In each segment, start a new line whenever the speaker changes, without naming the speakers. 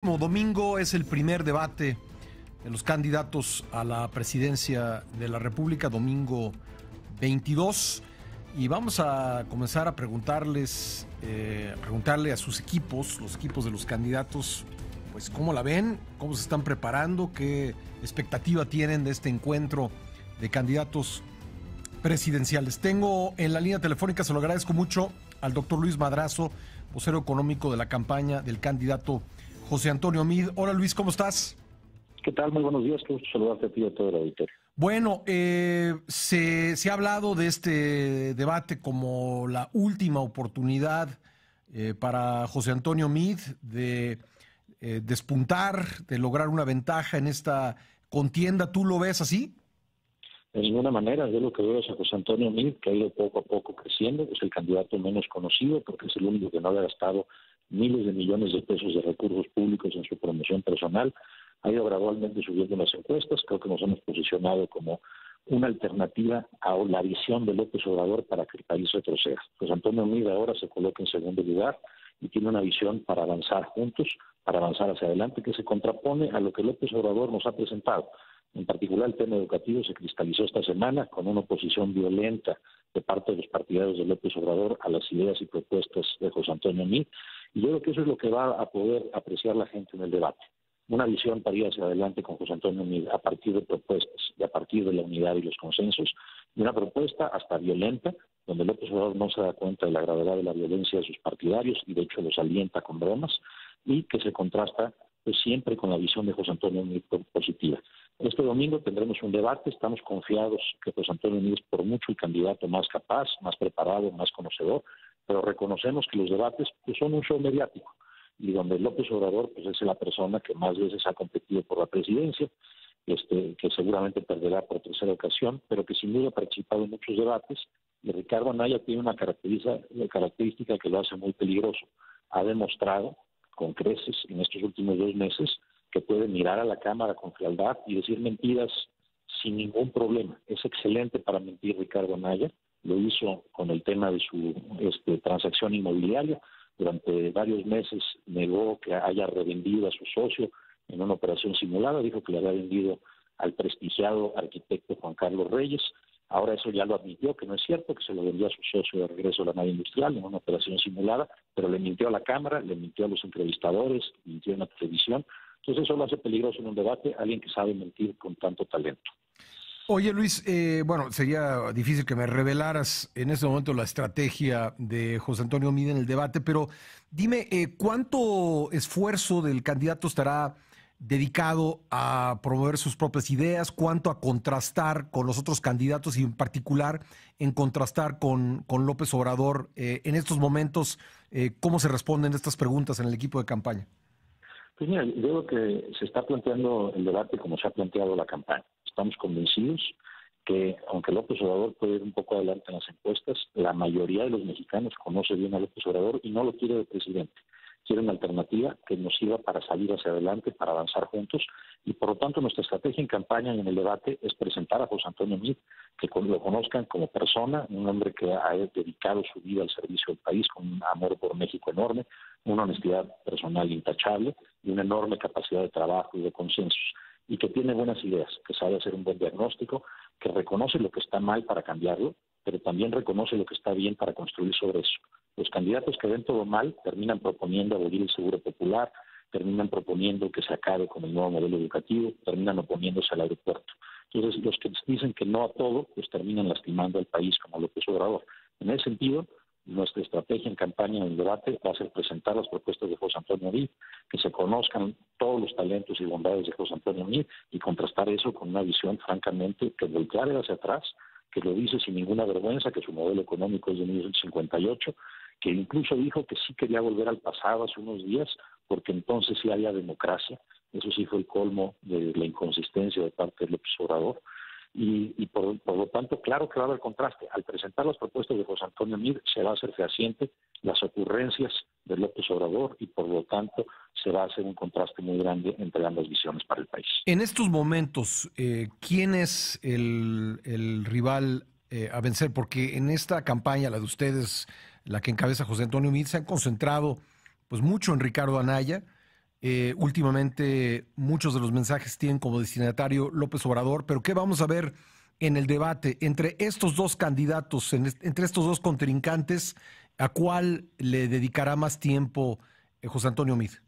Domingo es el primer debate de los candidatos a la presidencia de la República, domingo 22, y vamos a comenzar a preguntarle a sus equipos, los equipos de los candidatos, pues cómo la ven, cómo se están preparando, qué expectativa tienen de este encuentro de candidatos presidenciales. Tengo en la línea telefónica, se lo agradezco mucho, al doctor Luis Madrazo, vocero económico de la campaña del candidato José Antonio Meade. Hola Luis, ¿cómo estás?
¿Qué tal? Muy buenos días, qué gusto saludarte a ti y a todo el auditorio.
Bueno, se ha hablado de este debate como la última oportunidad para José Antonio Meade de despuntar, de lograr una ventaja en esta contienda. ¿Tú lo ves así?
De ninguna manera. Yo lo que veo es a José Antonio Meade, que ha ido poco a poco creciendo, es el candidato menos conocido porque es el único que no había gastado miles de millones de pesos de recursos públicos en su promoción personal. Ha ido gradualmente subiendo en las encuestas. Creo que nos hemos posicionado como una alternativa a la visión de López Obrador para que el país retroceda. José Antonio Meade ahora se coloca en segundo lugar y tiene una visión para avanzar juntos, para avanzar hacia adelante, que se contrapone a lo que López Obrador nos ha presentado. En particular, el tema educativo se cristalizó esta semana con una oposición violenta de parte de los partidarios de López Obrador a las ideas y propuestas de José Antonio Meade. Y yo creo que eso es lo que va a poder apreciar la gente en el debate. Una visión para ir hacia adelante con José Antonio Meade a partir de propuestas y a partir de la unidad y los consensos, y una propuesta hasta violenta, donde López Obrador no se da cuenta de la gravedad de la violencia de sus partidarios y de hecho los alienta con bromas, y que se contrasta pues siempre con la visión de José Antonio Meade positiva. Este domingo tendremos un debate, estamos confiados que José Antonio Meade es por mucho el candidato más capaz, más preparado, más conocedor, pero reconocemos que los debates pues, son un show mediático, y donde López Obrador pues, es la persona que más veces ha competido por la presidencia, que seguramente perderá por tercera ocasión, pero que sin duda ha participado en muchos debates, y Ricardo Anaya tiene una característica que lo hace muy peligroso. Ha demostrado con creces en estos últimos 2 meses que puede mirar a la cámara con frialdad y decir mentiras sin ningún problema. Es excelente para mentir Ricardo Anaya, lo hizo con el tema de su transacción inmobiliaria. Durante varios meses negó que haya revendido a su socio en una operación simulada, dijo que le había vendido al prestigiado arquitecto Juan Carlos Reyes. Ahora eso ya lo admitió, que no es cierto, que se lo vendió a su socio de regreso a la nave industrial en una operación simulada, pero le mintió a la Cámara, le mintió a los entrevistadores, mintió en la televisión. Entonces eso lo hace peligroso en un debate, alguien que sabe mentir con tanto talento.
Oye Luis, bueno, sería difícil que me revelaras en este momento la estrategia de José Antonio Meade en el debate, pero dime, ¿cuánto esfuerzo del candidato estará dedicado a promover sus propias ideas? ¿Cuánto a contrastar con los otros candidatos y en particular en contrastar con López Obrador? En estos momentos, ¿cómo se responden estas preguntas en el equipo de campaña?
Pues mira, yo creo que se está planteando el debate como se ha planteado la campaña. Estamos convencidos que, aunque López Obrador puede ir un poco adelante en las encuestas, la mayoría de los mexicanos conoce bien a López Obrador y no lo quiere de presidente. Quiere una alternativa que nos sirva para salir hacia adelante, para avanzar juntos, y por lo tanto nuestra estrategia en campaña y en el debate es presentar a José Antonio Meade, que lo conozcan como persona, un hombre que ha dedicado su vida al servicio del país con un amor por México enorme, una honestidad personal intachable y una enorme capacidad de trabajo y de consensos, y que tiene buenas ideas, que sabe hacer un buen diagnóstico, que reconoce lo que está mal para cambiarlo, pero también reconoce lo que está bien para construir sobre eso. Los candidatos que ven todo mal terminan proponiendo abolir el seguro popular, terminan proponiendo que se acabe con el nuevo modelo educativo, terminan oponiéndose al aeropuerto. Entonces, los que dicen que no a todo, pues terminan lastimando al país como López Obrador. En ese sentido, nuestra estrategia en campaña, en el debate, va a ser presentar las propuestas de José Antonio Meade, que se conozcan todos los talentos y bondades de José Antonio Meade y contrastar eso con una visión, francamente, que voltear hacia atrás, que lo dice sin ninguna vergüenza, que su modelo económico es de 1958, que incluso dijo que sí quería volver al pasado hace unos días, porque entonces sí había democracia. Eso sí fue el colmo de la inconsistencia de parte de López Obrador. Y por lo tanto, claro que va a haber contraste. Al presentar las propuestas de José Antonio Meade, se va a hacer fehaciente las ocurrencias de López Obrador y por lo tanto se va a hacer un contraste muy grande entre ambas visiones para el país.
En estos momentos, ¿quién es el rival a vencer? Porque en esta campaña, la de ustedes, la que encabeza José Antonio Meade, se han concentrado pues mucho en Ricardo Anaya, Últimamente muchos de los mensajes tienen como destinatario López Obrador, pero ¿qué vamos a ver en el debate entre estos dos candidatos, entre estos dos contrincantes? ¿A cuál le dedicará más tiempo José Antonio Meade?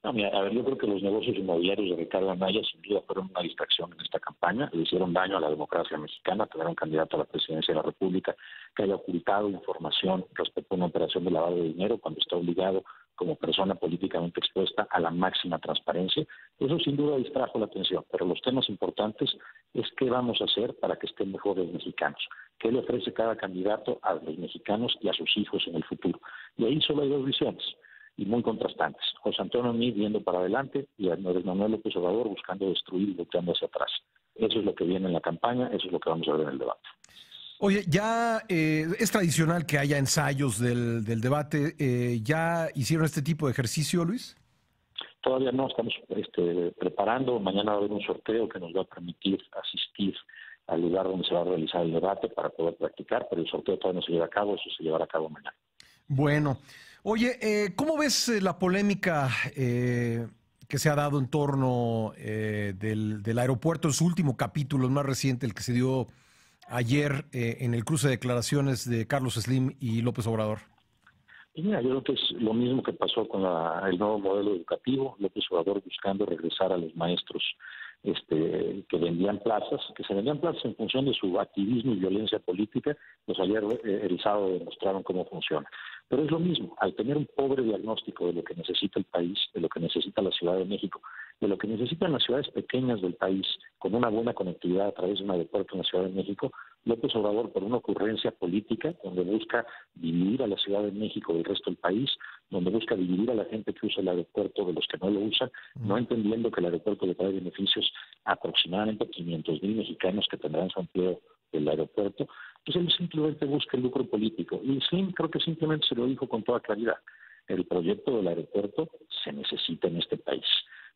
No, mira, a ver, yo creo que los negocios inmobiliarios de Ricardo Anaya sin duda fueron una distracción en esta campaña, le hicieron daño a la democracia mexicana, tener un candidato a la presidencia de la República que haya ocultado información respecto a una operación de lavado de dinero cuando está obligado como persona políticamente expuesta a la máxima transparencia. Eso sin duda distrajo la atención, pero los temas importantes es qué vamos a hacer para que estén mejor los mexicanos, qué le ofrece cada candidato a los mexicanos y a sus hijos en el futuro. Y ahí solo hay dos visiones y muy contrastantes. José Antonio Meade viendo para adelante y Andrés Manuel López Obrador buscando destruir y volteando hacia atrás. Eso es lo que viene en la campaña, eso es lo que vamos a ver en el debate.
Oye, ya es tradicional que haya ensayos del debate. ¿Ya hicieron este tipo de ejercicio, Luis?
Todavía no, estamos preparando. Mañana va a haber un sorteo que nos va a permitir asistir al lugar donde se va a realizar el debate para poder practicar, pero el sorteo todavía no se lleva a cabo, eso se llevará a cabo mañana.
Bueno, oye, ¿cómo ves la polémica que se ha dado en torno del aeropuerto en su último capítulo, el más reciente, el que se dio ayer en el cruce de declaraciones de Carlos Slim y López Obrador?
Y mira, yo creo que es lo mismo que pasó con el nuevo modelo educativo, López Obrador buscando regresar a los maestros que vendían plazas, que se vendían plazas en función de su activismo y violencia política. Pues ayer el sábado demostraron cómo funciona. Pero es lo mismo, al tener un pobre diagnóstico de lo que necesita el país, de lo que necesita la Ciudad de México, de lo que necesitan las ciudades pequeñas del país, con una buena conectividad a través de un aeropuerto en la Ciudad de México, López Obrador, por una ocurrencia política, donde busca dividir a la Ciudad de México del resto del país, donde busca dividir a la gente que usa el aeropuerto de los que no lo usan, no entendiendo que el aeropuerto le trae beneficios a aproximadamente 500,000 mexicanos que tendrán su empleo del aeropuerto, pues él simplemente busca el lucro político. Y Slim creo que simplemente se lo dijo con toda claridad. El proyecto del aeropuerto se necesita en este país.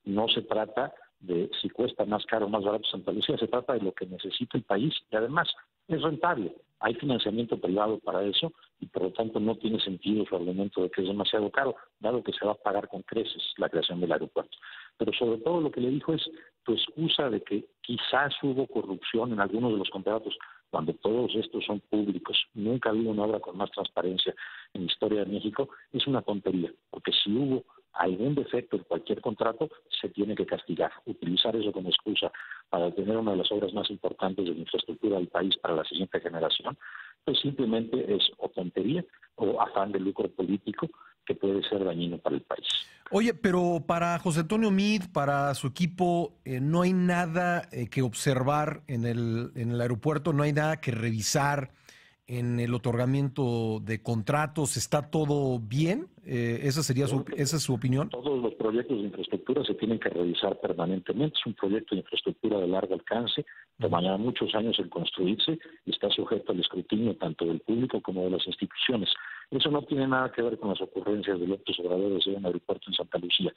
No se trata de si cuesta más caro o más barato Santa Lucía, se trata de lo que necesita el país y además es rentable. Hay financiamiento privado para eso y por lo tanto no tiene sentido su argumento de que es demasiado caro, dado que se va a pagar con creces la creación del aeropuerto. Pero sobre todo lo que le dijo es tu excusa de que quizás hubo corrupción en algunos de los contratos, cuando todos estos son públicos. Nunca ha habido una obra con más transparencia en la historia de México. Es una tontería, porque si hubo algún defecto en cualquier contrato, se tiene que castigar. Utilizar eso como excusa para tener una de las obras más importantes de la infraestructura del país para la siguiente generación, pues simplemente es o tontería o afán de lucro político que puede ser dañino para el país.
Oye, pero para José Antonio Meade, para su equipo, no hay nada que observar en el aeropuerto, no hay nada que revisar en el otorgamiento de contratos, ¿está todo bien? ¿Esa es su opinión?
Todos los proyectos de infraestructura se tienen que revisar permanentemente. Es un proyecto de infraestructura de largo alcance, tomará muchos años en construirse y está sujeto al escrutinio tanto del público como de las instituciones. Eso no tiene nada que ver con las ocurrencias de López Obrador de hacer un aeropuerto en Santa Lucía.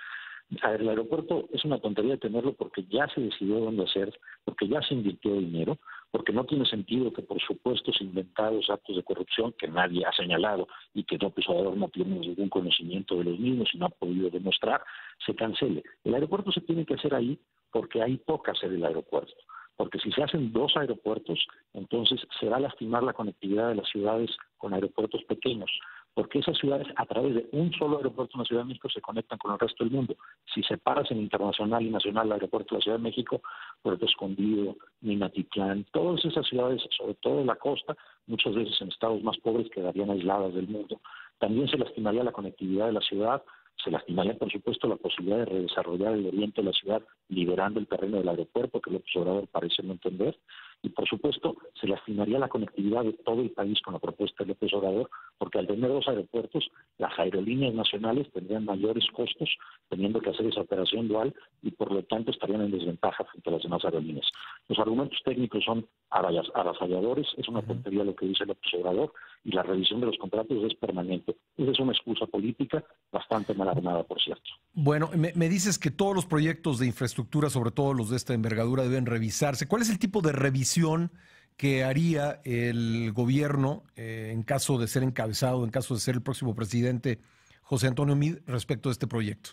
El aeropuerto es una tontería tenerlo porque ya se decidió dónde hacer, porque ya se invirtió dinero, porque no tiene sentido que por supuestos inventados actos de corrupción que nadie ha señalado y que López Obrador no tiene ningún conocimiento de los mismos y no ha podido demostrar, se cancele. El aeropuerto se tiene que hacer ahí porque ahí toca hacer el aeropuerto. Porque si se hacen dos aeropuertos, entonces se va a lastimar la conectividad de las ciudades con aeropuertos pequeños, porque esas ciudades a través de un solo aeropuerto en la Ciudad de México se conectan con el resto del mundo. Si separas en internacional y nacional el aeropuerto de la Ciudad de México, Puerto Escondido, Minatitlán, todas esas ciudades, sobre todo en la costa, muchas veces en estados más pobres, quedarían aisladas del mundo. También se lastimaría la conectividad de la ciudad, se lastimaría, por supuesto, la posibilidad de redesarrollar el oriente de la ciudad, liberando el terreno del aeropuerto, que López Obrador parece no entender, y, por supuesto, se lastimaría la conectividad de todo el país con la propuesta de López Obrador, porque al tener dos aeropuertos, las aerolíneas nacionales tendrían mayores costos, teniendo que hacer esa operación dual, y por lo tanto estarían en desventaja frente a las demás aerolíneas. Los argumentos técnicos son avasalladores, es una tontería lo que dice López Obrador, y la revisión de los contratos es permanente. Esa es una excusa política bastante mal armada, por cierto.
Bueno, me dices que todos los proyectos de infraestructura, sobre todo los de esta envergadura, deben revisarse. ¿Cuál es el tipo de revisión que haría el gobierno en caso de ser encabezado, en caso de ser el próximo presidente José Antonio Meade respecto a este proyecto?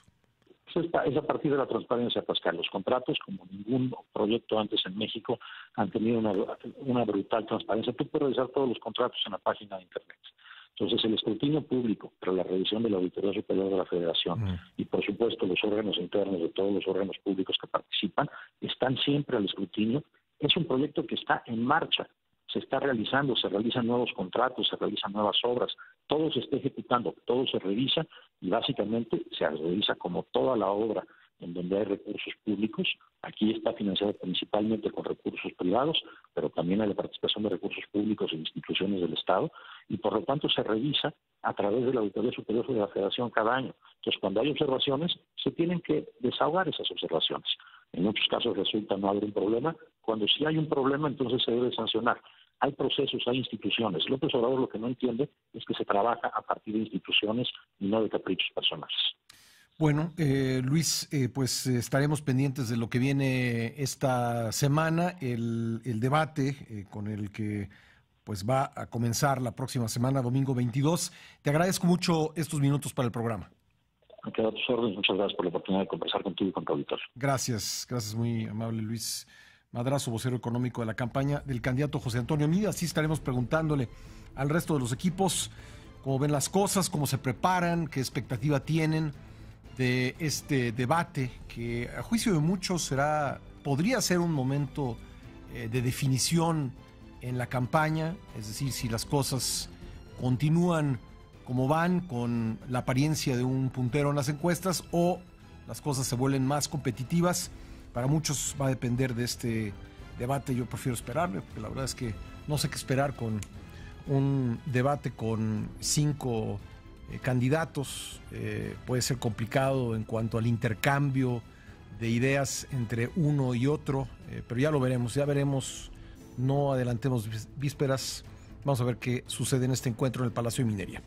Es a partir de la transparencia, Pascal. Los contratos, como ningún proyecto antes en México, han tenido una brutal transparencia. Tú puedes revisar todos los contratos en la página de Internet. Entonces, el escrutinio público, pero la revisión de la Auditoría Superior de la Federación y, por supuesto, los órganos internos de todos los órganos públicos que participan, están siempre al escrutinio. Es un proyecto que está en marcha. Se está realizando, se realizan nuevos contratos, se realizan nuevas obras, todo se está ejecutando, todo se revisa y básicamente se revisa como toda la obra en donde hay recursos públicos. Aquí está financiado principalmente con recursos privados, pero también hay la participación de recursos públicos en instituciones del Estado y por lo tanto se revisa a través de la Auditoría Superior de la Federación cada año. Entonces, cuando hay observaciones, se tienen que desahogar esas observaciones. En muchos casos resulta no haber un problema. Cuando sí hay un problema, entonces se debe sancionar. Hay procesos, hay instituciones. López Obrador lo que no entiende es que se trabaja a partir de instituciones y no de caprichos personales.
Bueno, Luis, pues estaremos pendientes de lo que viene esta semana, el debate con el que pues va a comenzar la próxima semana, domingo 22. Te agradezco mucho estos minutos para el programa.
Me quedo a tus órdenes. Muchas gracias por la oportunidad de conversar contigo y con tu auditorio.
Gracias, muy amable Luis Madrazo, vocero económico de la campaña del candidato José Antonio Meade. Así estaremos preguntándole al resto de los equipos cómo ven las cosas, cómo se preparan, qué expectativa tienen de este debate que a juicio de muchos podría ser un momento de definición en la campaña, es decir, si las cosas continúan como van, con la apariencia de un puntero en las encuestas, o las cosas se vuelven más competitivas. Para muchos va a depender de este debate. Yo prefiero esperarme, porque la verdad es que no sé qué esperar con un debate con 5 candidatos. Puede ser complicado en cuanto al intercambio de ideas entre uno y otro, pero ya veremos. No adelantemos vísperas. Vamos a ver qué sucede en este encuentro en el Palacio de Minería.